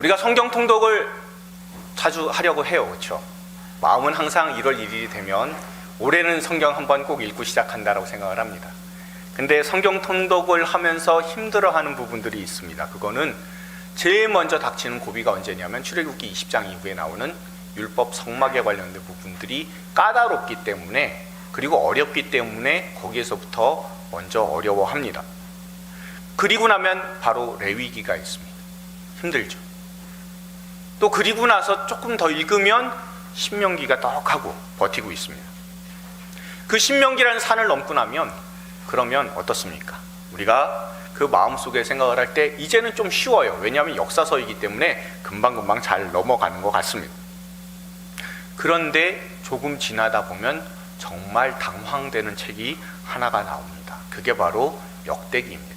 우리가 성경 통독을 자주 하려고 해요. 그렇죠? 마음은 항상 1월 1일이 되면 올해는 성경 한번 꼭 읽고 시작한다라고 생각을 합니다. 근데 성경 통독을 하면서 힘들어하는 부분들이 있습니다. 그거는 제일 먼저 닥치는 고비가 언제냐면 출애굽기 20장 이후에 나오는 율법 성막에 관련된 부분들이 까다롭기 때문에, 그리고 어렵기 때문에 거기에서부터 먼저 어려워합니다. 그리고 나면 바로 레위기가 있습니다. 힘들죠. 또 그리고 나서 조금 더 읽으면 신명기가 떡하고 버티고 있습니다. 그 신명기라는 산을 넘고 나면 그러면 어떻습니까? 우리가 그 마음속에 생각을 할 때 이제는 좀 쉬워요. 왜냐하면 역사서이기 때문에 금방금방 잘 넘어가는 것 같습니다. 그런데 조금 지나다 보면 정말 당황되는 책이 하나가 나옵니다. 그게 바로 역대기입니다.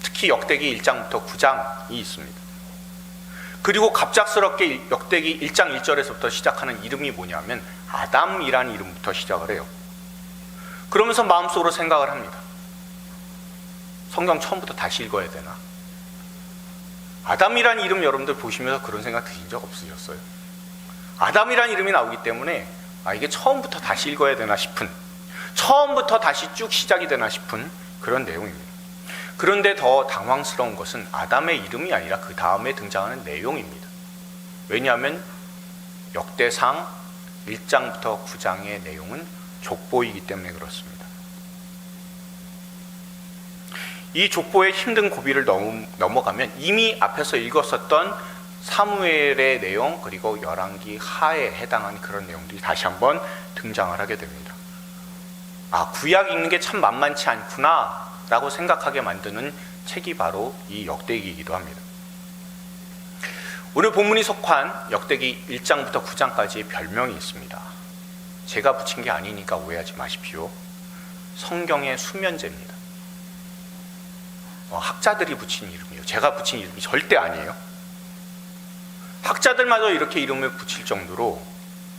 특히 역대기 1장부터 9장이 있습니다. 그리고 갑작스럽게 역대기 1장 1절에서부터 시작하는 이름이 뭐냐면 아담이라는 이름부터 시작을 해요. 그러면서 마음속으로 생각을 합니다. 성경 처음부터 다시 읽어야 되나? 아담이라는 이름 여러분들 보시면서 그런 생각 드신 적 없으셨어요? 아담이라는 이름이 나오기 때문에 이게 처음부터 다시 읽어야 되나 싶은, 처음부터 다시 쭉 시작이 되나 싶은 그런 내용입니다. 그런데 더 당황스러운 것은 아담의 이름이 아니라 그 다음에 등장하는 내용입니다. 왜냐하면 역대상 1장부터 9장의 내용은 족보이기 때문에 그렇습니다. 이 족보의 힘든 고비를 넘어가면 이미 앞에서 읽었었던 사무엘의 내용, 그리고 열왕기 하에 해당한 그런 내용들이 다시 한번 등장을 하게 됩니다. 구약 읽는 게 참 만만치 않구나 라고 생각하게 만드는 책이 바로 이 역대기이기도 합니다. 오늘 본문이 속한 역대기 1장부터 9장까지의 별명이 있습니다. 제가 붙인 게 아니니까 오해하지 마십시오. 성경의 수면제입니다. 학자들이 붙인 이름이에요. 제가 붙인 이름이 절대 아니에요. 학자들마저 이렇게 이름을 붙일 정도로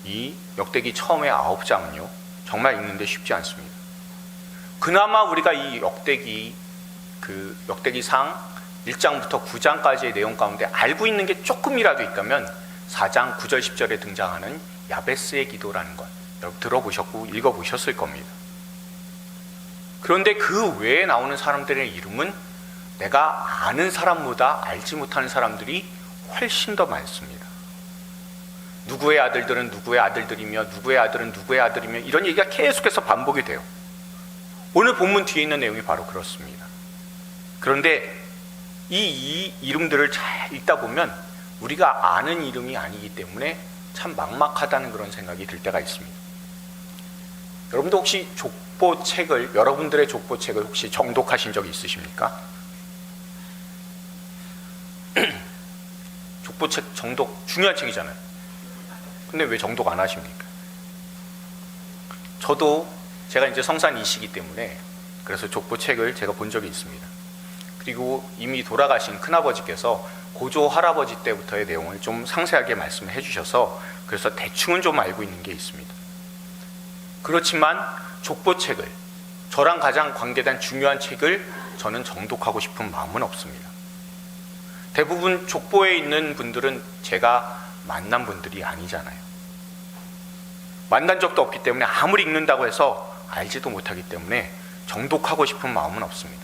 이 역대기 처음에 9장은요 정말 읽는데 쉽지 않습니다. 그나마 우리가 이 역대기상 1장부터 9장까지의 내용 가운데 알고 있는 게 조금이라도 있다면 4장 9절 10절에 등장하는 야베스의 기도라는 것 여러분 들어보셨고 읽어보셨을 겁니다. 그런데 그 외에 나오는 사람들의 이름은 내가 아는 사람보다 알지 못하는 사람들이 훨씬 더 많습니다. 누구의 아들들은 누구의 아들들이며 누구의 아들은 누구의 아들이며 이런 얘기가 계속해서 반복이 돼요. 오늘 본문 뒤에 있는 내용이 바로 그렇습니다. 그런데 이 이름들을 잘 읽다 보면 우리가 아는 이름이 아니기 때문에 참 막막하다는 그런 생각이 들 때가 있습니다. 여러분도 혹시 여러분들의 족보책을 혹시 정독하신 적이 있으십니까? 족보책 정독 중요한 책이잖아요. 근데 왜 정독 안 하십니까? 저도 제가 이제 성산이시기 때문에 그래서 족보책을 제가 본 적이 있습니다. 그리고 이미 돌아가신 큰아버지께서 고조 할아버지 때부터의 내용을 좀 상세하게 말씀을 해주셔서 그래서 대충은 좀 알고 있는 게 있습니다. 그렇지만 족보책을, 저랑 가장 관계된 중요한 책을 저는 정독하고 싶은 마음은 없습니다. 대부분 족보에 있는 분들은 제가 만난 분들이 아니잖아요. 만난 적도 없기 때문에 아무리 읽는다고 해서 알지도 못하기 때문에 정독하고 싶은 마음은 없습니다.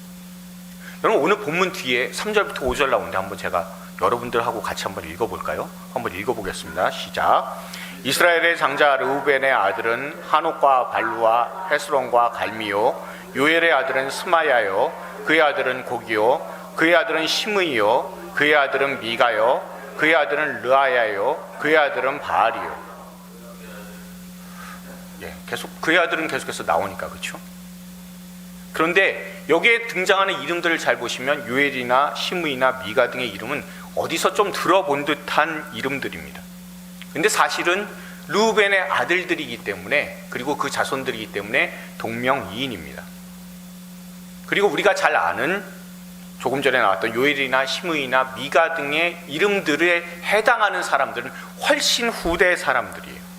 여러분 오늘 본문 뒤에 3절부터 5절 나오는데 한번 제가 여러분들하고 같이 한번 읽어볼까요? 한번 읽어보겠습니다. 시작. 이스라엘의 장자 르우벤의 아들은 하녹과 발루와 헤스론과 갈미요, 요엘의 아들은 스마야요, 그의 아들은 고기요, 그의 아들은 시므이요, 그의 아들은 미가요, 그의 아들은 르아야요, 그의 아들은 바알이요. 계속 그의 아들은 계속해서 나오니까 그렇죠? 그런데 여기에 등장하는 이름들을 잘 보시면 요엘이나 시므이나 미가 등의 이름은 어디서 좀 들어본 듯한 이름들입니다. 근데 사실은 르우벤의 아들들이기 때문에, 그리고 그 자손들이기 때문에 동명이인입니다. 그리고 우리가 잘 아는 조금 전에 나왔던 요엘이나 시므이나 미가 등의 이름들에 해당하는 사람들은 훨씬 후대 사람들이에요.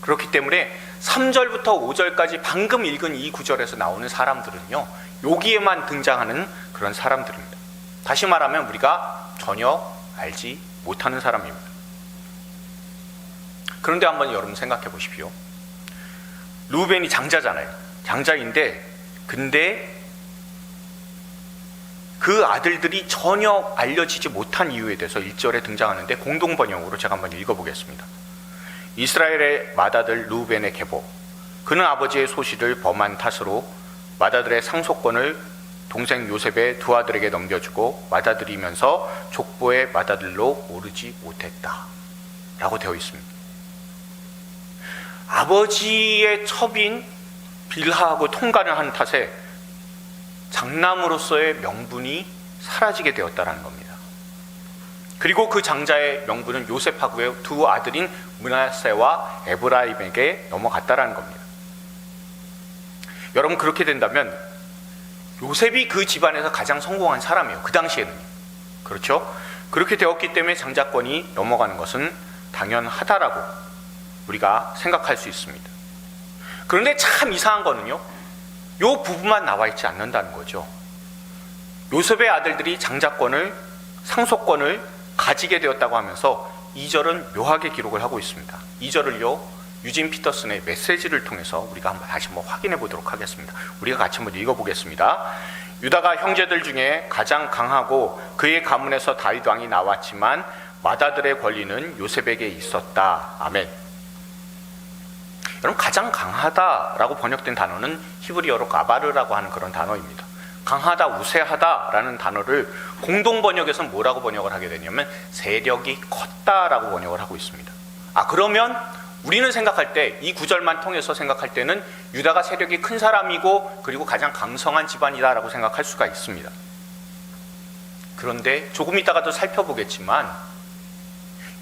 그렇기 때문에 3절부터 5절까지 방금 읽은 이 구절에서 나오는 사람들은요 여기에만 등장하는 그런 사람들입니다. 다시 말하면 우리가 전혀 알지 못하는 사람입니다. 그런데 한번 여러분 생각해 보십시오. 루벤이 장자잖아요. 장자인데 근데 그 아들들이 전혀 알려지지 못한 이유에 대해서 1절에 등장하는데 공동 번역으로 제가 한번 읽어보겠습니다. 이스라엘의 맏아들 루벤의 계보, 그는 아버지의 소실을 범한 탓으로 맏아들의 상속권을 동생 요셉의 두 아들에게 넘겨주고 맏아들이면서 족보의 맏아들로 오르지 못했다 라고 되어 있습니다. 아버지의 첩인 빌하하고 통간을 한 탓에 장남으로서의 명분이 사라지게 되었다는 겁니다. 그리고 그 장자의 명분은 요셉하고의 두 아들인 므낫세와 에브라임에게 넘어갔다는 겁니다. 여러분, 그렇게 된다면 요셉이 그 집안에서 가장 성공한 사람이에요. 그 당시에는. 그렇죠? 그렇게 되었기 때문에 장자권이 넘어가는 것은 당연하다라고 우리가 생각할 수 있습니다. 그런데 참 이상한 거는요, 요 부분만 나와 있지 않는다는 거죠. 요셉의 아들들이 장자권을, 상속권을 가지게 되었다고 하면서 2절은 묘하게 기록을 하고 있습니다. 2절을요, 유진 피터슨의 메시지를 통해서 우리가 한번 다시 한번 확인해 보도록 하겠습니다. 우리가 같이 한번 읽어보겠습니다. 유다가 형제들 중에 가장 강하고 그의 가문에서 다윗 왕이 나왔지만 맏아들의 권리는 요셉에게 있었다. 아멘. 여러분, 가장 강하다라고 번역된 단어는 히브리어로 가바르라고 하는 그런 단어입니다. 강하다, 우세하다라는 단어를 공동 번역에서는 뭐라고 번역을 하게 되냐면 세력이 컸다라고 번역을 하고 있습니다. 그러면 우리는 생각할 때, 이 구절만 통해서 생각할 때는 유다가 세력이 큰 사람이고 그리고 가장 강성한 집안이다라고 생각할 수가 있습니다. 그런데 조금 이따가도 살펴보겠지만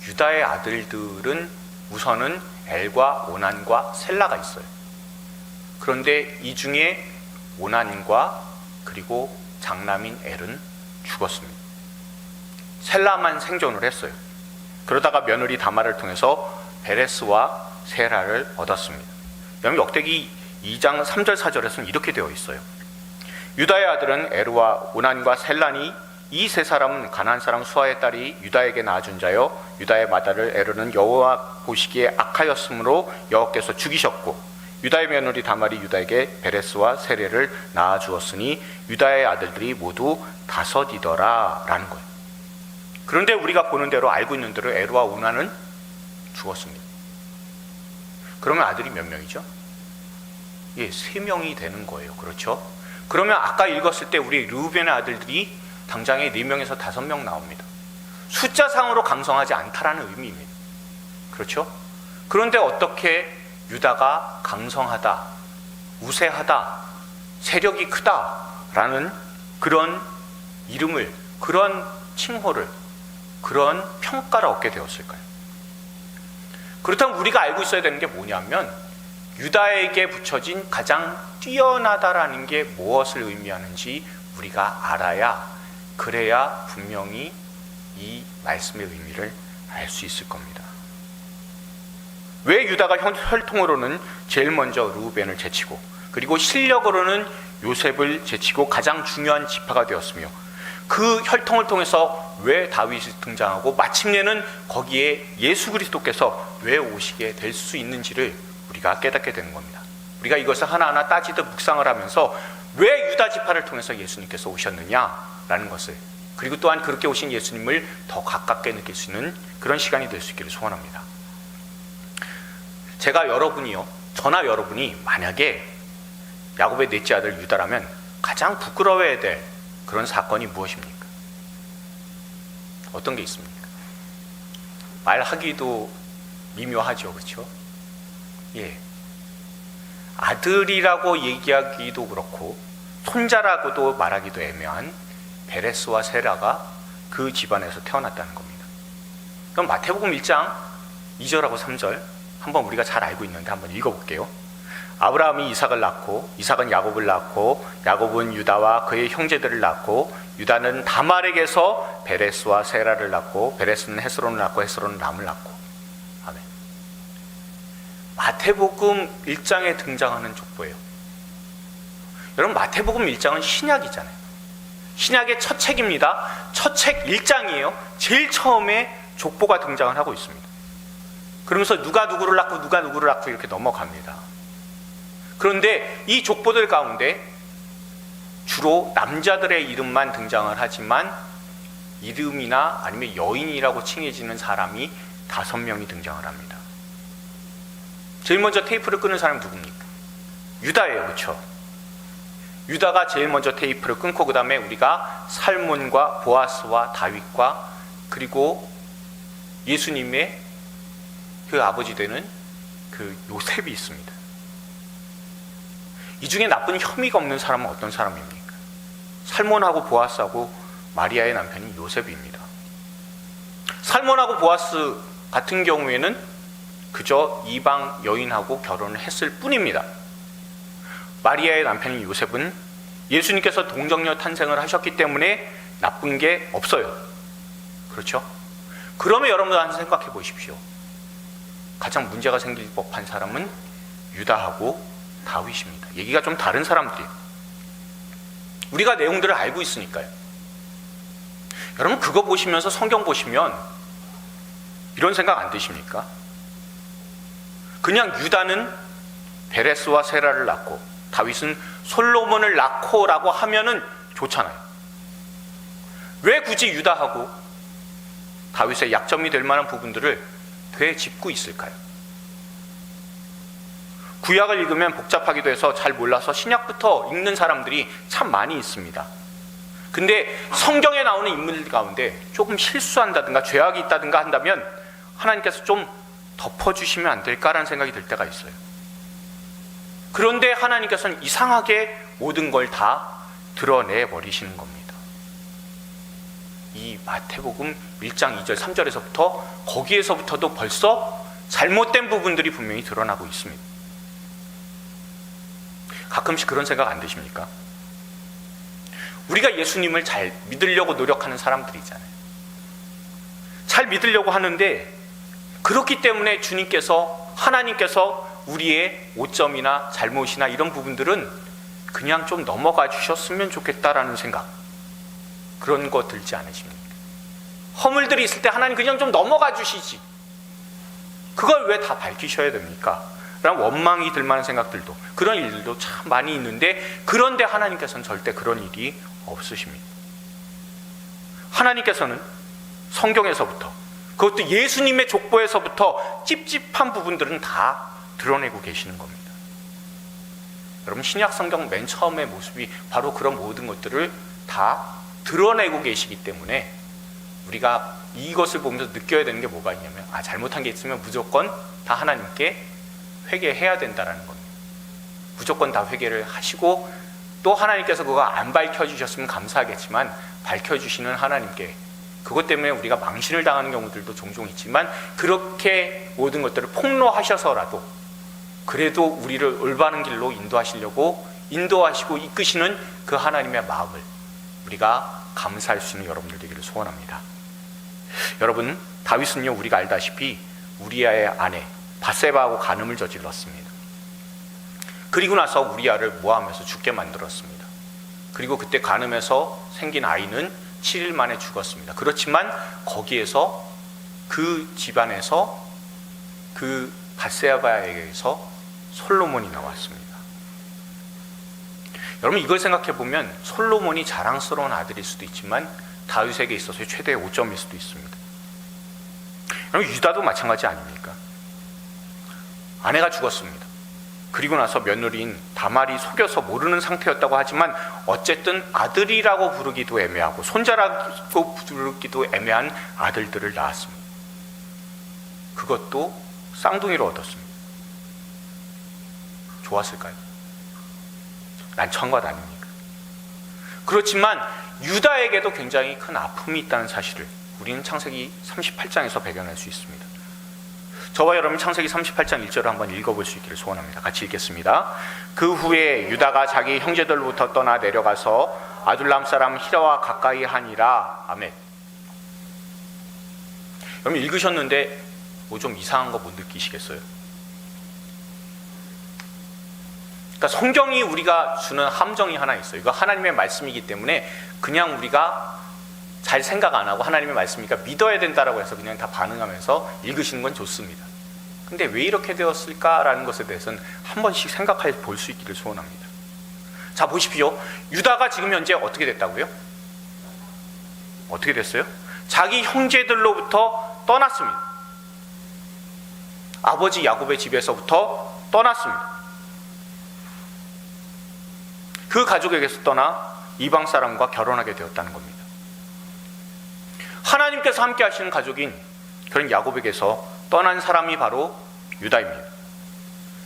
유다의 아들들은 우선은 엘과 오난과 셀라가 있어요. 그런데 이 중에 오난과 그리고 장남인 엘은 죽었습니다. 셀라만 생존을 했어요. 그러다가 며느리 다말을 통해서 베레스와 세라를 얻었습니다. 여러분, 역대기 2장 3절 4절에서는 이렇게 되어 있어요. 유다의 아들은 에르와 오난과 셀라니 이 세 사람은 가나안 사람 수아의 딸이 유다에게 낳아준 자요 유다의 맏아들 에르는 여호와 보시기에 악하였으므로 여호와께서 죽이셨고 유다의 며느리 다말이 유다에게 베레스와 세레를 낳아주었으니 유다의 아들들이 모두 5이더라 라는 거예요. 그런데 우리가 보는 대로, 알고 있는 대로 에르와 오난은 죽었습니다. 그러면 아들이 몇 명이죠? 3명이 되는 거예요. 그렇죠? 그러면 아까 읽었을 때 우리 르우벤의 아들들이 당장에 4명에서 5명 나옵니다. 숫자상으로 강성하지 않다라는 의미입니다. 그렇죠? 그런데 어떻게 유다가 강성하다, 우세하다, 세력이 크다라는 그런 이름을, 그런 칭호를, 그런 평가를 얻게 되었을까요? 그렇다면 우리가 알고 있어야 되는 게 뭐냐면 유다에게 붙여진 가장 뛰어나다라는 게 무엇을 의미하는지 우리가 알아야, 그래야 분명히 이 말씀의 의미를 알 수 있을 겁니다. 왜 유다가 혈통으로는 제일 먼저 르우벤을 제치고 그리고 실력으로는 요셉을 제치고 가장 중요한 지파가 되었으며 그 혈통을 통해서 왜 다윗이 등장하고 마침내는 거기에 예수 그리스도께서 왜 오시게 될 수 있는지를 우리가 깨닫게 되는 겁니다. 우리가 이것을 하나하나 따지듯 묵상을 하면서 왜 유다 지파를 통해서 예수님께서 오셨느냐라는 것을, 그리고 또한 그렇게 오신 예수님을 더 가깝게 느낄 수 있는 그런 시간이 될 수 있기를 소원합니다. 제가 여러분이요, 저나 여러분이 만약에 야곱의 넷째 아들 유다라면 가장 부끄러워해야 될 그런 사건이 무엇입니까? 어떤 게 있습니까? 말하기도 미묘하죠, 그렇죠? 아들이라고 얘기하기도 그렇고 손자라고도 말하기도 애매한 베레스와 세라가 그 집안에서 태어났다는 겁니다. 그럼 마태복음 1장 2절하고 3절 한번 우리가 잘 알고 있는데 한번 읽어볼게요. 아브라함이 이삭을 낳고 이삭은 야곱을 낳고 야곱은 유다와 그의 형제들을 낳고 유다는 다말에게서 베레스와 세라를 낳고 베레스는 헤스론을 낳고 헤스론은 람을 낳고. 아멘. 마태복음 1장에 등장하는 족보예요. 여러분, 마태복음 1장은 신약이잖아요. 신약의 첫 책입니다. 첫 책 1장이에요. 제일 처음에 족보가 등장을 하고 있습니다. 그러면서 누가 누구를 낳고 누가 누구를 낳고 이렇게 넘어갑니다. 그런데 이 족보들 가운데 주로 남자들의 이름만 등장을 하지만 이름이나 아니면 여인이라고 칭해지는 사람이 5명이 등장을 합니다. 제일 먼저 테이프를 끄는 사람이 누굽니까? 유다예요. 그렇죠? 유다가 제일 먼저 테이프를 끊고 그 다음에 우리가 살몬과 보아스와 다윗과 그리고 예수님의 그 아버지 되는 그 요셉이 있습니다. 이 중에 나쁜 혐의가 없는 사람은 어떤 사람입니까? 살몬하고 보아스하고 마리아의 남편인 요셉입니다. 살몬하고 보아스 같은 경우에는 그저 이방 여인하고 결혼을 했을 뿐입니다. 마리아의 남편인 요셉은 예수님께서 동정녀 탄생을 하셨기 때문에 나쁜 게 없어요. 그렇죠? 그러면 여러분들 한번 생각해 보십시오. 가장 문제가 생길 법한 사람은 유다하고 다윗입니다. 얘기가 좀 다른 사람들이에요. 우리가 내용들을 알고 있으니까요. 여러분 그거 보시면서 성경 보시면 이런 생각 안 드십니까? 그냥 유다는 베레스와 세라를 낳고 다윗은 솔로몬을 낳고라고 하면은 좋잖아요. 왜 굳이 유다하고 다윗의 약점이 될 만한 부분들을 되짚고 있을까요? 구약을 읽으면 복잡하기도 해서 잘 몰라서 신약부터 읽는 사람들이 참 많이 있습니다. 근데 성경에 나오는 인물들 가운데 조금 실수한다든가 죄악이 있다든가 한다면 하나님께서 좀 덮어주시면 안 될까라는 생각이 들 때가 있어요. 그런데 하나님께서는 이상하게 모든 걸 다 드러내 버리시는 겁니다. 이 마태복음 1장 2절 3절에서부터 거기에서부터도 벌써 잘못된 부분들이 분명히 드러나고 있습니다. 가끔씩 그런 생각 안 드십니까? 우리가 예수님을 잘 믿으려고 노력하는 사람들이잖아요. 잘 믿으려고 하는데 그렇기 때문에 주님께서 하나님께서 우리의 오점이나 잘못이나 이런 부분들은 그냥 좀 넘어가 주셨으면 좋겠다라는 생각, 그런 거 들지 않으십니까? 허물들이 있을 때 하나님 그냥 좀 넘어가 주시지, 그걸 왜 다 밝히셔야 됩니까? 라는 원망이 들 만한 생각들도, 그런 일들도 참 많이 있는데, 그런데 하나님께서는 절대 그런 일이 없으십니다. 하나님께서는 성경에서부터, 그것도 예수님의 족보에서부터 찝찝한 부분들은 다 드러내고 계시는 겁니다. 여러분 신약 성경 맨 처음의 모습이 바로 그런 모든 것들을 다 드러내고 계시기 때문에 우리가 이것을 보면서 느껴야 되는 게 뭐가 있냐면, 잘못한 게 있으면 무조건 다 하나님께 회개해야 된다는 겁니다. 무조건 다 회개를 하시고, 또 하나님께서 그거 안 밝혀주셨으면 감사하겠지만 밝혀주시는 하나님께, 그것 때문에 우리가 망신을 당하는 경우들도 종종 있지만 그렇게 모든 것들을 폭로하셔서라도 그래도 우리를 올바른 길로 인도하시고 이끄시는 그 하나님의 마음을 우리가 감사할 수 있는 여러분들 되기를 소원합니다. 여러분, 다윗은요, 우리가 알다시피 우리아의 아내 밧세바하고 간음을 저질렀습니다. 그리고 나서 우리아를 모함해서 죽게 만들었습니다. 그리고 그때 간음해서 생긴 아이는 7일 만에 죽었습니다. 그렇지만 거기에서 그 집안에서 그 밧세바에게서 솔로몬이 나왔습니다. 여러분 이걸 생각해 보면 솔로몬이 자랑스러운 아들일 수도 있지만 다윗에게 있어서의 최대의 오점일 수도 있습니다. 여러분 유다도 마찬가지 아닙니까? 아내가 죽었습니다. 그리고 나서 며느리인 다말이 속여서 모르는 상태였다고 하지만 어쨌든 아들이라고 부르기도 애매하고 손자라고 부르기도 애매한 아들들을 낳았습니다. 그것도 쌍둥이로 얻었습니다. 좋았을까요? 난처한 것 아닙니까? 그렇지만 유다에게도 굉장히 큰 아픔이 있다는 사실을 우리는 창세기 38장에서 발견할 수 있습니다. 저와 여러분 창세기 38장 1절을 한번 읽어볼 수 있기를 소원합니다. 같이 읽겠습니다. 그 후에 유다가 자기 형제들로부터 떠나 내려가서 아둘람 사람 히라와 가까이 하니라. 아멘. 여러분 읽으셨는데 뭐 좀 이상한 거 못 느끼시겠어요? 그러니까 성경이 우리가 주는 함정이 하나 있어요. 이거 하나님의 말씀이기 때문에 그냥 우리가 잘 생각 안 하고 하나님의 말씀이니까 믿어야 된다라고 해서 그냥 다 반응하면서 읽으시는 건 좋습니다. 근데 왜 이렇게 되었을까라는 것에 대해서는 한 번씩 생각해 볼 수 있기를 소원합니다. 자, 보십시오. 유다가 지금 현재 어떻게 됐다고요? 어떻게 됐어요? 자기 형제들로부터 떠났습니다. 아버지 야곱의 집에서부터 떠났습니다. 그 가족에게서 떠나 이방 사람과 결혼하게 되었다는 겁니다. 하나님께서 함께 하시는 가족인 그런 야곱에게서 떠난 사람이 바로 유다입니다.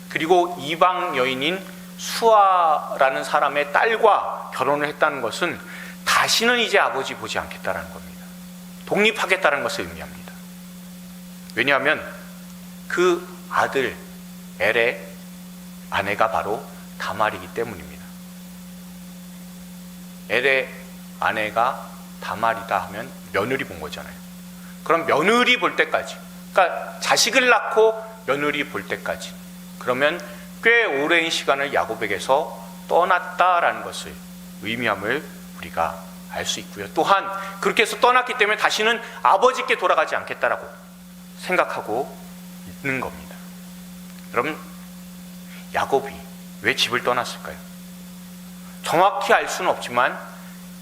그리고 이방 여인인 수아라는 사람의 딸과 결혼을 했다는 것은 다시는 이제 아버지 보지 않겠다는 겁니다. 독립하겠다는 것을 의미합니다. 왜냐하면 그 아들 엘의 아내가 바로 다말이기 때문입니다. 엘의 아내가 다말이다 하면 며느리 본 거잖아요. 그럼 며느리 볼 때까지, 그러니까 자식을 낳고 며느리 볼 때까지, 그러면 꽤 오랜 시간을 야곱에게서 떠났다라는 것을 의미함을 우리가 알 수 있고요. 또한 그렇게 해서 떠났기 때문에 다시는 아버지께 돌아가지 않겠다라고 생각하고 있는 겁니다. 그럼 야곱이 왜 집을 떠났을까요? 정확히 알 수는 없지만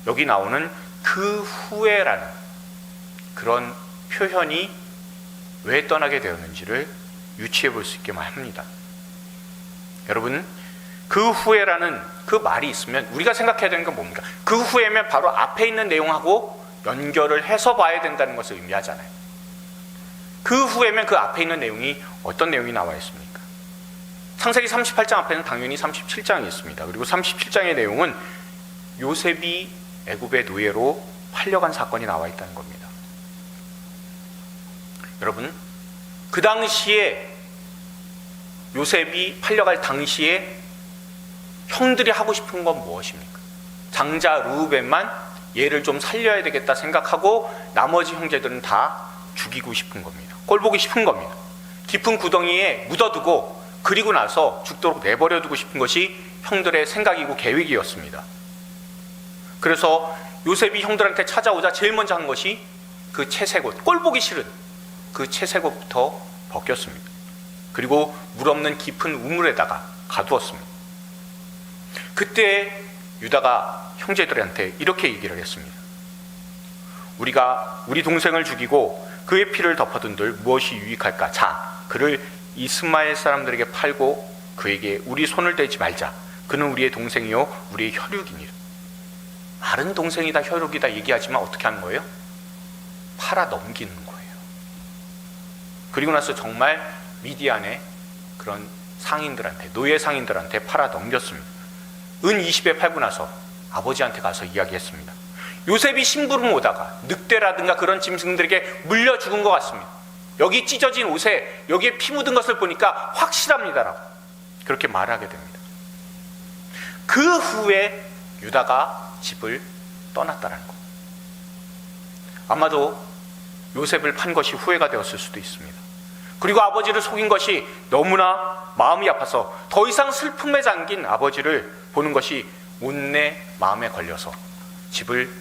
여기 나오는 그 후에라는 그런 표현이 왜 떠나게 되었는지를 유추해 볼 수 있게만 합니다. 여러분, 그 후에라는 그 말이 있으면 우리가 생각해야 되는 건 뭡니까? 그 후에면 바로 앞에 있는 내용하고 연결을 해서 봐야 된다는 것을 의미하잖아요. 그 후에면 그 앞에 있는 내용이 어떤 내용이 나와 있습니까? 창세기 38장 앞에는 당연히 37장이 있습니다. 그리고 37장의 내용은 요셉이 애굽의 노예로 팔려간 사건이 나와 있다는 겁니다. 여러분, 그 당시에 요셉이 팔려갈 당시에 형들이 하고 싶은 건 무엇입니까? 장자 르우벤만 얘를 좀 살려야 되겠다 생각하고 나머지 형제들은 다 죽이고 싶은 겁니다. 꼴보기 싶은 겁니다. 깊은 구덩이에 묻어두고 그리고 나서 죽도록 내버려두고 싶은 것이 형들의 생각이고 계획이었습니다. 그래서 요셉이 형들한테 찾아오자 제일 먼저 한 것이 그 채색옷, 꼴보기 싫은 그 채색옷부터 벗겼습니다. 그리고 물 없는 깊은 우물에다가 가두었습니다. 그때 유다가 형제들한테 이렇게 얘기를 했습니다. 우리가 우리 동생을 죽이고 그의 피를 덮어둔들 무엇이 유익할까? 자, 그를 이스마엘 사람들에게 팔고 그에게 우리 손을 대지 말자. 그는 우리의 동생이요 우리의 혈육이니라. 말은 동생이다 혈육이다 얘기하지만 어떻게 하는 거예요? 팔아 넘기는 거예요. 그리고 나서 정말 미디안의 그런 상인들한테, 노예 상인들한테 팔아 넘겼습니다. 은 20에 팔고 나서 아버지한테 가서 이야기했습니다. 요셉이 심부름 오다가 늑대라든가 그런 짐승들에게 물려 죽은 것 같습니다. 여기 찢어진 옷에 여기에 피 묻은 것을 보니까 확실합니다라고 그렇게 말하게 됩니다. 그 후에 유다가 집을 떠났다는 것. 아마도 요셉을 판 것이 후회가 되었을 수도 있습니다. 그리고 아버지를 속인 것이 너무나 마음이 아파서 더 이상 슬픔에 잠긴 아버지를 보는 것이 온내 마음에 걸려서 집을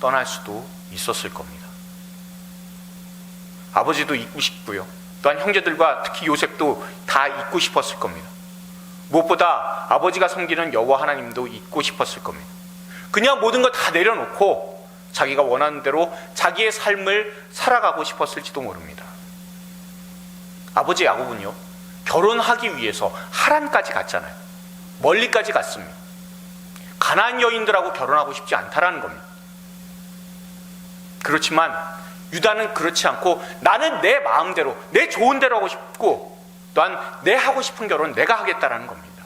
떠날 수도 있었을 겁니다. 아버지도 잊고 싶고요. 또한 형제들과 특히 요셉도 다 잊고 싶었을 겁니다. 무엇보다 아버지가 섬기는 여호와 하나님도 잊고 싶었을 겁니다. 그냥 모든 걸 다 내려놓고 자기가 원하는 대로 자기의 삶을 살아가고 싶었을지도 모릅니다. 아버지 야곱은요, 결혼하기 위해서 하란까지 갔잖아요. 멀리까지 갔습니다. 가나안 여인들하고 결혼하고 싶지 않다라는 겁니다. 그렇지만 유다는 그렇지 않고 나는 내 마음대로, 내 좋은 대로 하고 싶고 또한 내 하고 싶은 결혼은 내가 하겠다라는 겁니다.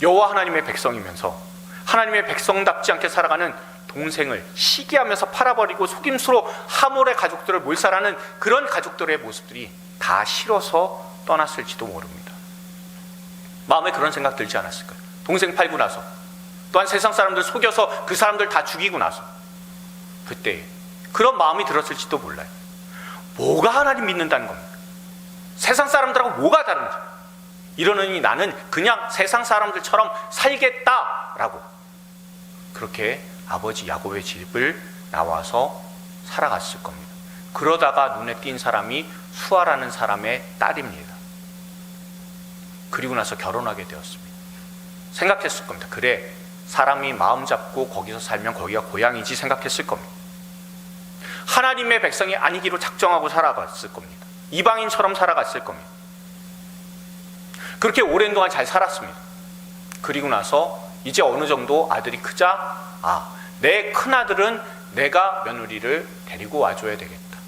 여호와 하나님의 백성이면서 하나님의 백성답지 않게 살아가는 동생을 시기하면서 팔아버리고 속임수로 하몰의 가족들을 몰살하는 그런 가족들의 모습들이 다 싫어서 떠났을지도 모릅니다. 마음에 그런 생각 들지 않았을까요? 동생 팔고 나서 또한 세상 사람들 속여서 그 사람들 다 죽이고 나서 그때 그런 마음이 들었을지도 몰라요. 뭐가 하나님 믿는다는 겁니까? 세상 사람들하고 뭐가 다른지, 이러느니 나는 그냥 세상 사람들처럼 살겠다라고 그렇게 아버지 야곱의 집을 나와서 살아갔을 겁니다. 그러다가 눈에 띈 사람이 수아라는 사람의 딸입니다. 그리고 나서 결혼하게 되었습니다. 생각했을 겁니다. 그래, 사람이 마음 잡고 거기서 살면 거기가 고향이지 생각했을 겁니다. 하나님의 백성이 아니기로 작정하고 살아갔을 겁니다. 이방인처럼 살아갔을 겁니다. 그렇게 오랜 동안 잘 살았습니다. 그리고 나서 이제 어느 정도 아들이 크자, 내 큰아들은 내가 며느리를 데리고 와줘야 되겠다.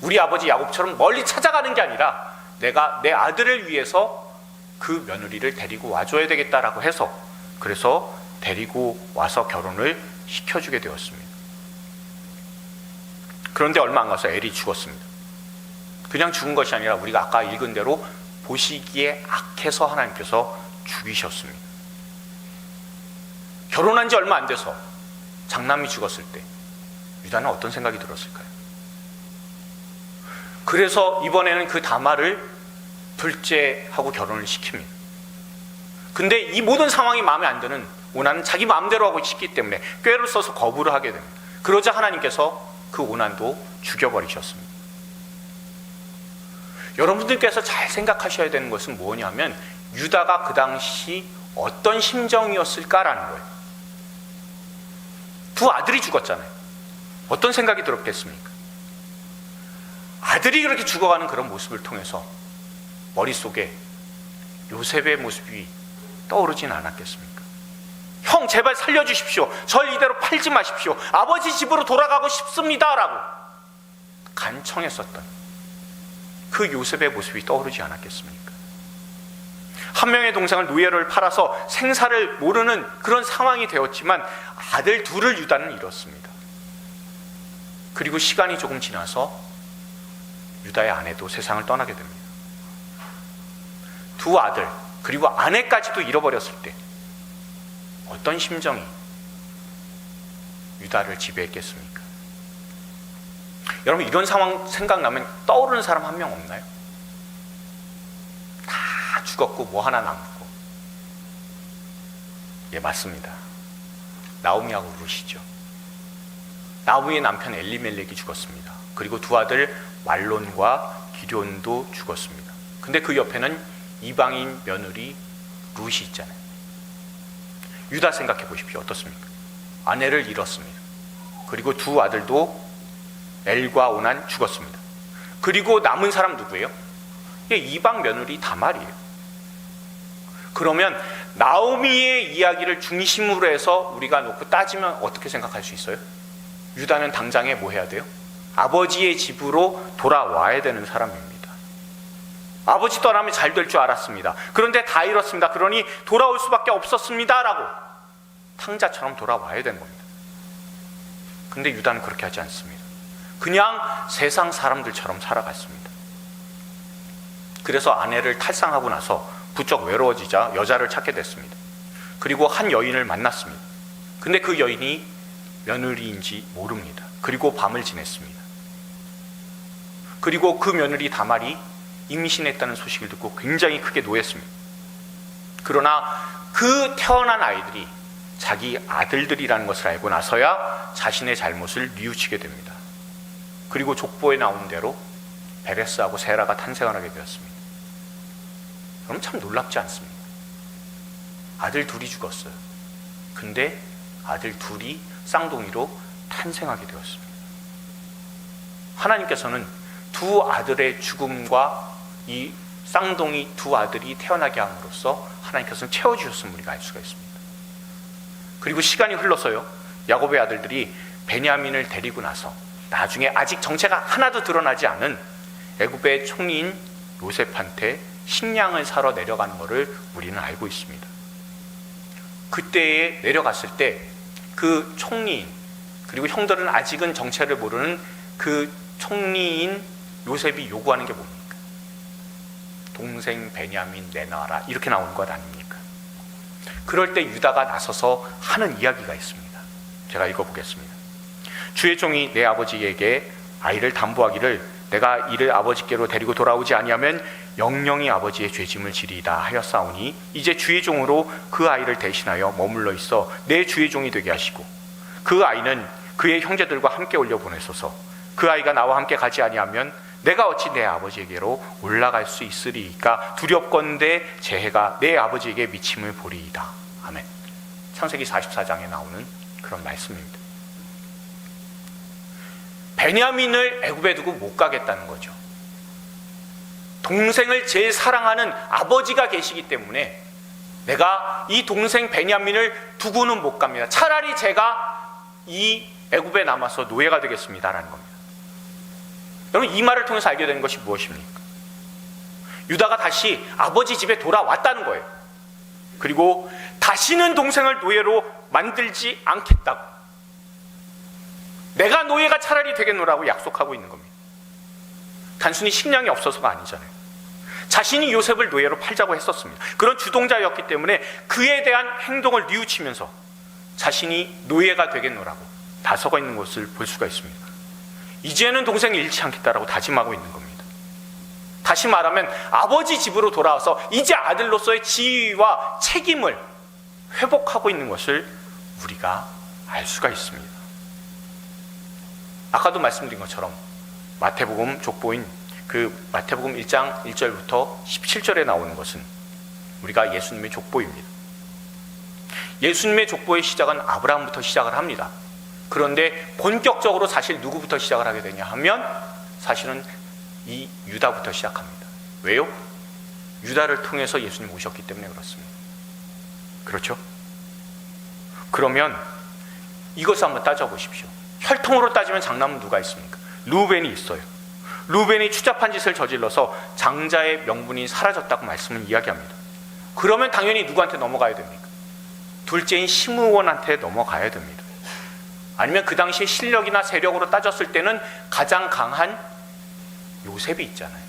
우리 아버지 야곱처럼 멀리 찾아가는 게 아니라 내가 내 아들을 위해서 그 며느리를 데리고 와줘야 되겠다라고 해서 그래서 데리고 와서 결혼을 시켜주게 되었습니다. 그런데 얼마 안 가서 엘이 죽었습니다. 그냥 죽은 것이 아니라 우리가 아까 읽은 대로 보시기에 악해서 하나님께서 죽이셨습니다. 결혼한 지 얼마 안 돼서 장남이 죽었을 때 유다는 어떤 생각이 들었을까요? 그래서 이번에는 그 다말을 둘째하고 결혼을 시킵니다. 근데 이 모든 상황이 마음에 안 드는 오난은 자기 마음대로 하고 싶기 때문에 꾀를 써서 거부를 하게 됩니다. 그러자 하나님께서 그 오난도 죽여버리셨습니다. 여러분들께서 잘 생각하셔야 되는 것은 뭐냐면 유다가 그 당시 어떤 심정이었을까라는 거예요. 두 아들이 죽었잖아요. 어떤 생각이 들었겠습니까? 아들이 그렇게 죽어가는 그런 모습을 통해서 머릿속에 요셉의 모습이 떠오르진 않았겠습니까? 형 제발 살려주십시오. 절 이대로 팔지 마십시오. 아버지 집으로 돌아가고 싶습니다 라고 간청했었던 그 요셉의 모습이 떠오르지 않았겠습니까? 한 명의 동생을 노예를 팔아서 생사를 모르는 그런 상황이 되었지만 아들 둘을 유다는 잃었습니다. 그리고 시간이 조금 지나서 유다의 아내도 세상을 떠나게 됩니다. 두 아들 그리고 아내까지도 잃어버렸을 때 어떤 심정이 유다를 지배했겠습니까? 여러분 이런 상황 생각나면 떠오르는 사람 한 명 없나요? 다 죽었고 뭐 하나 남고. 예, 맞습니다. 나오미하고 룻이죠. 나오미의 남편 엘리멜렉이 죽었습니다. 그리고 두 아들 말론과 기럨도 죽었습니다. 근데 그 옆에는 이방인 며느리 룻이 있잖아요. 유다 생각해 보십시오. 어떻습니까? 아내를 잃었습니다. 그리고 두 아들도 엘과 오난 죽었습니다. 그리고 남은 사람 누구예요? 이방 며느리 다말이에요. 그러면 나오미의 이야기를 중심으로 해서 우리가 놓고 따지면 어떻게 생각할 수 있어요? 유다는 당장에 뭐 해야 돼요? 아버지의 집으로 돌아와야 되는 사람입니다. 아버지 떠나면 잘 될 줄 알았습니다. 그런데 다 잃었습니다. 그러니 돌아올 수밖에 없었습니다 라고 탕자처럼 돌아와야 되는 겁니다. 근데 유다는 그렇게 하지 않습니다. 그냥 세상 사람들처럼 살아갔습니다. 그래서 아내를 탈상하고 나서 부쩍 외로워지자 여자를 찾게 됐습니다. 그리고 한 여인을 만났습니다. 근데 그 여인이 며느리인지 모릅니다. 그리고 밤을 지냈습니다. 그리고 그 며느리 다말이 임신했다는 소식을 듣고 굉장히 크게 노했습니다. 그러나 그 태어난 아이들이 자기 아들들이라는 것을 알고 나서야 자신의 잘못을 뉘우치게 됩니다. 그리고 족보에 나온 대로 베레스하고 세라가 탄생을 하게 되었습니다. 그럼 참 놀랍지 않습니까? 아들 둘이 죽었어요. 근데 아들 둘이 쌍둥이로 탄생하게 되었습니다. 하나님께서는 두 아들의 죽음과 이 쌍둥이 두 아들이 태어나게 함으로써 하나님께서는 채워주셨음을 우리가 알 수가 있습니다. 그리고 시간이 흘러서요, 야곱의 아들들이 베냐민을 데리고 나서 나중에 아직 정체가 하나도 드러나지 않은 애굽의 총리인 요셉한테 식량을 사러 내려가는 것을 우리는 알고 있습니다. 그때에 내려갔을 때 그 총리인, 그리고 형들은 아직은 정체를 모르는 그 총리인 요셉이 요구하는 게 뭡니까? 동생 베냐민 내놔라, 이렇게 나오는 것 아닙니까? 그럴 때 유다가 나서서 하는 이야기가 있습니다. 제가 읽어보겠습니다. 주의 종이 내 아버지에게 아이를 담보하기를 내가 이를 아버지께로 데리고 돌아오지 아니하면 영영이 아버지의 죄짐을 지리이다 하였사오니 이제 주의 종으로 그 아이를 대신하여 머물러 있어 내 주의 종이 되게 하시고 그 아이는 그의 형제들과 함께 올려보내소서. 그 아이가 나와 함께 가지 아니하면 내가 어찌 내 아버지에게로 올라갈 수 있으리이까 두렵건대 제 해가 내 아버지에게 미침을 보리이다. 아멘. 창세기 44장에 나오는 그런 말씀입니다. 베냐민을 애굽에 두고 못 가겠다는 거죠. 동생을 제일 사랑하는 아버지가 계시기 때문에 내가 이 동생 베냐민을 두고는 못 갑니다. 차라리 제가 이 애굽에 남아서 노예가 되겠습니다라는 겁니다. 여러분, 이 말을 통해서 알게 되는 것이 무엇입니까? 유다가 다시 아버지 집에 돌아왔다는 거예요. 그리고 다시는 동생을 노예로 만들지 않겠다고, 내가 노예가 차라리 되겠노라고 약속하고 있는 겁니다. 단순히 식량이 없어서가 아니잖아요. 자신이 요셉을 노예로 팔자고 했었습니다. 그런 주동자였기 때문에 그에 대한 행동을 뉘우치면서 자신이 노예가 되겠노라고 나서고 있는 것을 볼 수가 있습니다. 이제는 동생이 잃지 않겠다라고 다짐하고 있는 겁니다. 다시 말하면 아버지 집으로 돌아와서 이제 아들로서의 지위와 책임을 회복하고 있는 것을 우리가 알 수가 있습니다. 아까도 말씀드린 것처럼 마태복음 족보인 그 마태복음 1장 1절부터 17절에 나오는 것은 우리가 예수님의 족보입니다. 예수님의 족보의 시작은 아브라함부터 시작을 합니다. 그런데 본격적으로 사실 누구부터 시작을 하게 되냐 하면 사실은 이 유다부터 시작합니다. 왜요? 유다를 통해서 예수님 오셨기 때문에 그렇습니다. 그렇죠? 그러면 이것을 한번 따져보십시오. 혈통으로 따지면 장남은 누가 있습니까? 루벤이 있어요. 루벤이 추잡한 짓을 저질러서 장자의 명분이 사라졌다고 말씀을 이야기합니다. 그러면 당연히 누구한테 넘어가야 됩니까? 둘째인 시므온한테 넘어가야 됩니다. 아니면 그 당시에 실력이나 세력으로 따졌을 때는 가장 강한 요셉이 있잖아요.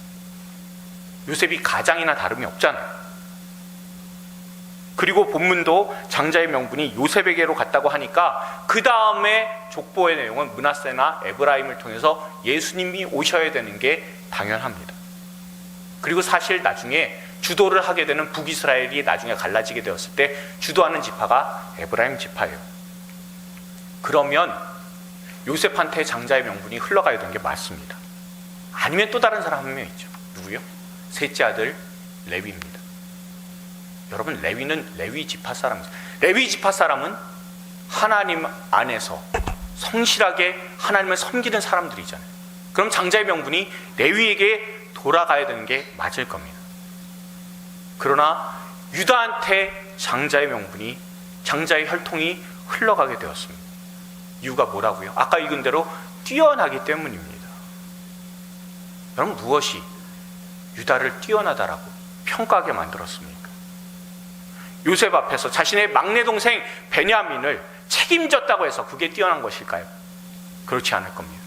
요셉이 가장이나 다름이 없잖아요. 그리고 본문도 장자의 명분이 요셉에게로 갔다고 하니까 그 다음에 족보의 내용은 므낫세나 에브라임을 통해서 예수님이 오셔야 되는 게 당연합니다. 그리고 사실 나중에 주도를 하게 되는 북이스라엘이 나중에 갈라지게 되었을 때 주도하는 지파가 에브라임 지파예요. 그러면 요셉한테 장자의 명분이 흘러가야 되는 게 맞습니다. 아니면 또 다른 사람 한 명 있죠. 누구요? 셋째 아들 레위입니다. 여러분, 레위는 레위 지파 사람이죠. 레위 지파 사람은 하나님 안에서 성실하게 하나님을 섬기는 사람들이잖아요. 그럼 장자의 명분이 레위에게 돌아가야 되는 게 맞을 겁니다. 그러나 유다한테 장자의 명분이, 장자의 혈통이 흘러가게 되었습니다. 이유가 뭐라고요? 아까 읽은 대로 뛰어나기 때문입니다. 여러분, 무엇이 유다를 뛰어나다라고 평가하게 만들었습니까? 요셉 앞에서 자신의 막내 동생 베냐민을 책임졌다고 해서 그게 뛰어난 것일까요? 그렇지 않을 겁니다.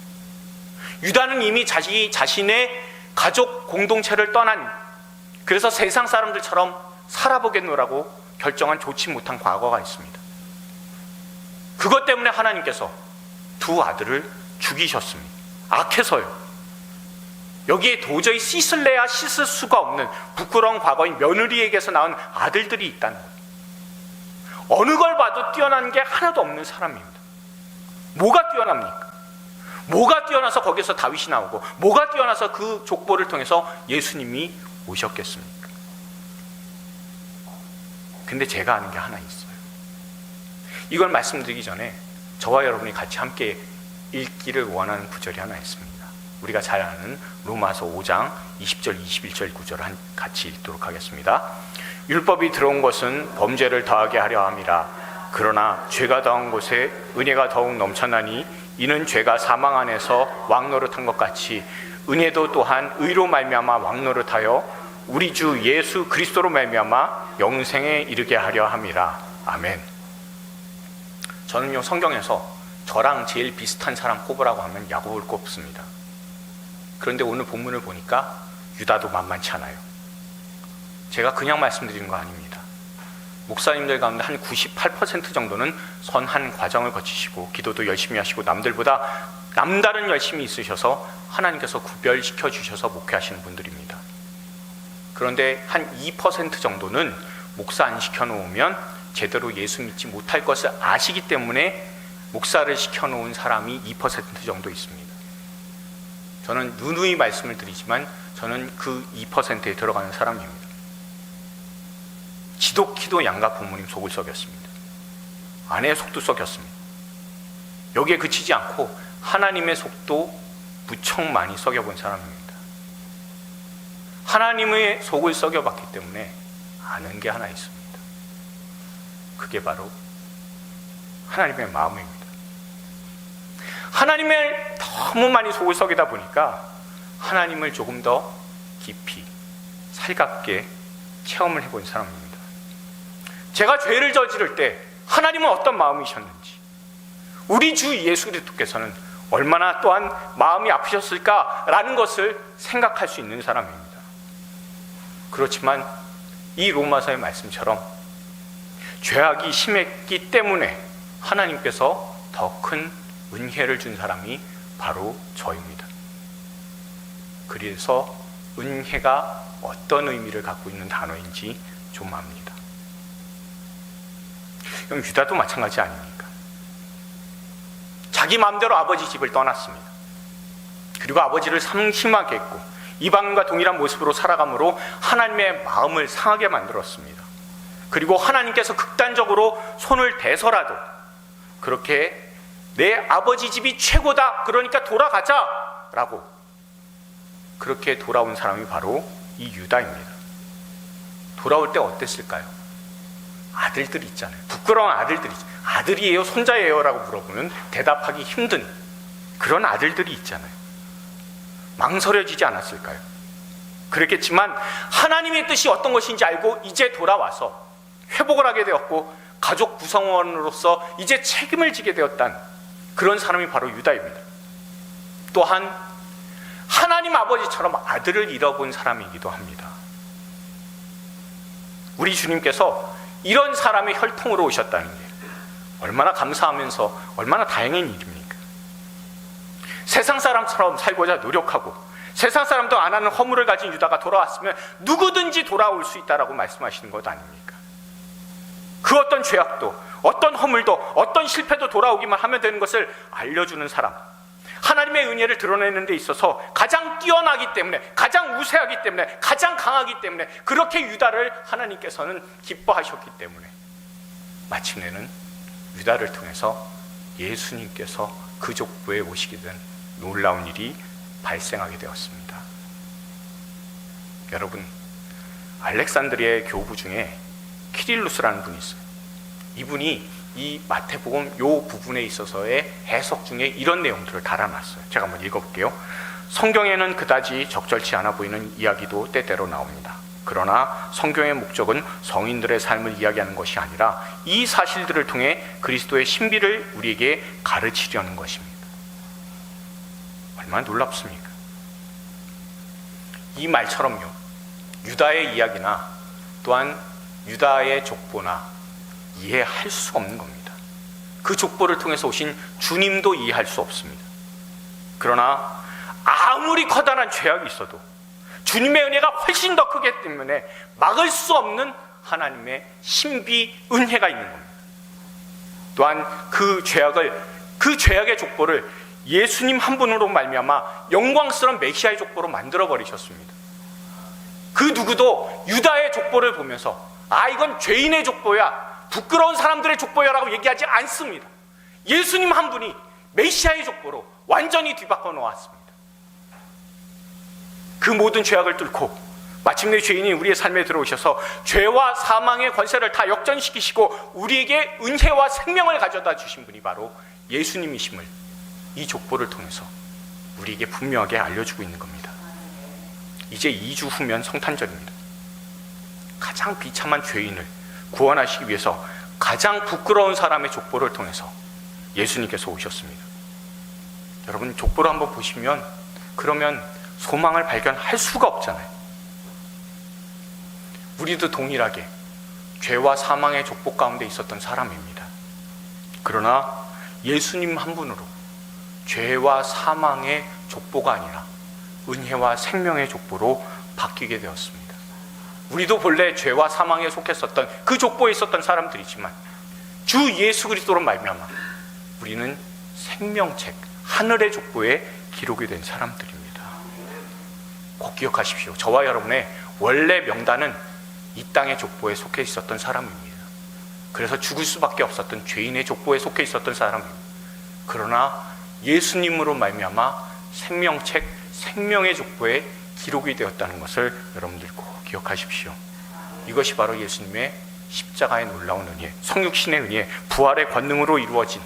유다는 이미 자신의 가족 공동체를 떠난, 그래서 세상 사람들처럼 살아보겠노라고 결정한 좋지 못한 과거가 있습니다. 그것 때문에 하나님께서 두 아들을 죽이셨습니다. 악해서요. 여기에 도저히 씻을래야 씻을 수가 없는 부끄러운 과거인 며느리에게서 낳은 아들들이 있다는 거예요. 어느 걸 봐도 뛰어난 게 하나도 없는 사람입니다. 뭐가 뛰어납니까? 뭐가 뛰어나서 거기서 다윗이 나오고, 뭐가 뛰어나서 그 족보를 통해서 예수님이 오셨겠습니까? 근데 제가 아는 게 하나 있어요. 이걸 말씀드리기 전에 저와 여러분이 같이 함께 읽기를 원하는 구절이 하나 있습니다. 우리가 잘 아는 로마서 5장 20절 21절 구절을 같이 읽도록 하겠습니다. 율법이 들어온 것은 범죄를 더하게 하려 함이라. 그러나 죄가 더한 곳에 은혜가 더욱 넘쳐나니 이는 죄가 사망 안에서 왕노릇한 것 같이 은혜도 또한 의로 말미암아 왕노릇하여 우리 주 예수 그리스도로 말미암아 영생에 이르게 하려 함이라. 아멘. 저는요, 성경에서 저랑 제일 비슷한 사람 꼽으라고 하면 야곱을 꼽습니다. 그런데 오늘 본문을 보니까 유다도 만만치 않아요. 제가 그냥 말씀드리는 거 아닙니다. 목사님들 가운데 한 98% 정도는 선한 과정을 거치시고 기도도 열심히 하시고 남들보다 남다른 열심이 있으셔서 하나님께서 구별시켜 주셔서 목회하시는 분들입니다. 그런데 한 2% 정도는 목사 안 시켜놓으면 제대로 예수 믿지 못할 것을 아시기 때문에 목사를 시켜놓은 사람이 2% 정도 있습니다. 저는 누누이 말씀을 드리지만 저는 그 2%에 들어가는 사람입니다. 지독히도 양가 부모님 속을 썩였습니다. 아내의 속도 썩였습니다. 여기에 그치지 않고 하나님의 속도 무척 많이 썩여본 사람입니다. 하나님의 속을 썩여봤기 때문에 아는 게 하나 있습니다. 그게 바로 하나님의 마음입니다. 하나님을 너무 많이 속을 썩이다 보니까 하나님을 조금 더 깊이 살갑게 체험을 해본 사람입니다. 제가 죄를 저지를 때 하나님은 어떤 마음이셨는지, 우리 주 예수 그리스도께서는 얼마나 또한 마음이 아프셨을까라는 것을 생각할 수 있는 사람입니다. 그렇지만 이 로마서의 말씀처럼 죄악이 심했기 때문에 하나님께서 더 큰 은혜를 준 사람이 바로 저입니다. 그래서 은혜가 어떤 의미를 갖고 있는 단어인지 좀 압니다. 그럼 유다도 마찬가지 아닙니까? 자기 마음대로 아버지 집을 떠났습니다. 그리고 아버지를 상심하게 했고 이방인과 동일한 모습으로 살아감으로 하나님의 마음을 상하게 만들었습니다. 그리고 하나님께서 극단적으로 손을 대서라도 그렇게 내 아버지 집이 최고다, 그러니까 돌아가자라고 그렇게 돌아온 사람이 바로 이 유다입니다. 돌아올 때 어땠을까요? 아들들이 있잖아요. 부끄러운 아들들이, 아들이에요, 손자예요? 라고 물어보면 대답하기 힘든 그런 아들들이 있잖아요. 망설여지지 않았을까요? 그랬겠지만 하나님의 뜻이 어떤 것인지 알고 이제 돌아와서 회복을 하게 되었고 가족 구성원으로서 이제 책임을 지게 되었단 그런 사람이 바로 유다입니다. 또한 하나님 아버지처럼 아들을 잃어본 사람이기도 합니다. 우리 주님께서 이런 사람의 혈통으로 오셨다는 게 얼마나 감사하면서 얼마나 다행인 일입니까? 세상 사람처럼 살고자 노력하고 세상 사람도 안 하는 허물을 가진 유다가 돌아왔으면 누구든지 돌아올 수 있다라고 말씀하시는 것 아닙니까? 그 어떤 죄악도 어떤 허물도 어떤 실패도 돌아오기만 하면 되는 것을 알려주는 사람, 하나님의 은혜를 드러내는 데 있어서 가장 뛰어나기 때문에, 가장 우세하기 때문에, 가장 강하기 때문에 그렇게 유다를 하나님께서는 기뻐하셨기 때문에 마침내는 유다를 통해서 예수님께서 그 족보에 오시게 된 놀라운 일이 발생하게 되었습니다. 여러분, 알렉산드리아의 교부 중에 키릴루스라는 분이 있어요. 이분이 이 마태복음 요 부분에 있어서의 해석 중에 이런 내용들을 달아놨어요. 제가 한번 읽어볼게요. 성경에는 그다지 적절치 않아 보이는 이야기도 때때로 나옵니다. 그러나 성경의 목적은 성인들의 삶을 이야기하는 것이 아니라 이 사실들을 통해 그리스도의 신비를 우리에게 가르치려는 것입니다. 얼마나 놀랍습니까? 이 말처럼요, 유다의 이야기나 또한 유다의 족보나 이해할 수 없는 겁니다. 그 족보를 통해서 오신 주님도 이해할 수 없습니다. 그러나 아무리 커다란 죄악이 있어도 주님의 은혜가 훨씬 더 크기 때문에 막을 수 없는 하나님의 신비 은혜가 있는 겁니다. 또한 그 죄악의 족보를 예수님 한 분으로 말미암아 영광스러운 메시아의 족보로 만들어 버리셨습니다. 그 누구도 유다의 족보를 보면서 이건 죄인의 족보야, 부끄러운 사람들의 족보야라고 얘기하지 않습니다. 예수님 한 분이 메시아의 족보로 완전히 뒤바꿔 놓았습니다. 그 모든 죄악을 뚫고 마침내 죄인이 우리의 삶에 들어오셔서 죄와 사망의 권세를 다 역전시키시고 우리에게 은혜와 생명을 가져다 주신 분이 바로 예수님이심을 이 족보를 통해서 우리에게 분명하게 알려주고 있는 겁니다. 이제 2주 후면 성탄절입니다. 가장 비참한 죄인을 구원하시기 위해서 가장 부끄러운 사람의 족보를 통해서 예수님께서 오셨습니다. 여러분, 족보를 한번 보시면 그러면 소망을 발견할 수가 없잖아요. 우리도 동일하게 죄와 사망의 족보 가운데 있었던 사람입니다. 그러나 예수님 한 분으로 죄와 사망의 족보가 아니라 은혜와 생명의 족보로 바뀌게 되었습니다. 우리도 본래 죄와 사망에 속했었던 그 족보에 있었던 사람들이지만 주 예수 그리스도로 말미암아 우리는 생명책, 하늘의 족보에 기록이 된 사람들입니다. 꼭 기억하십시오. 저와 여러분의 원래 명단은 이 땅의 족보에 속해 있었던 사람입니다. 그래서 죽을 수밖에 없었던 죄인의 족보에 속해 있었던 사람입니다. 그러나 예수님으로 말미암아 생명책, 생명의 족보에 기록이 되었다는 것을 여러분들 꼭 기억하십시오. 이것이 바로 예수님의 십자가의 놀라운 은혜, 성육신의 은혜, 부활의 권능으로 이루어진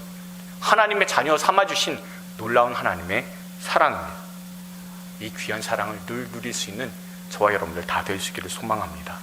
하나님의 자녀 삼아주신 놀라운 하나님의 사랑입니다. 이 귀한 사랑을 늘 누릴 수 있는 저와 여러분들 다 될 수 있기를 소망합니다.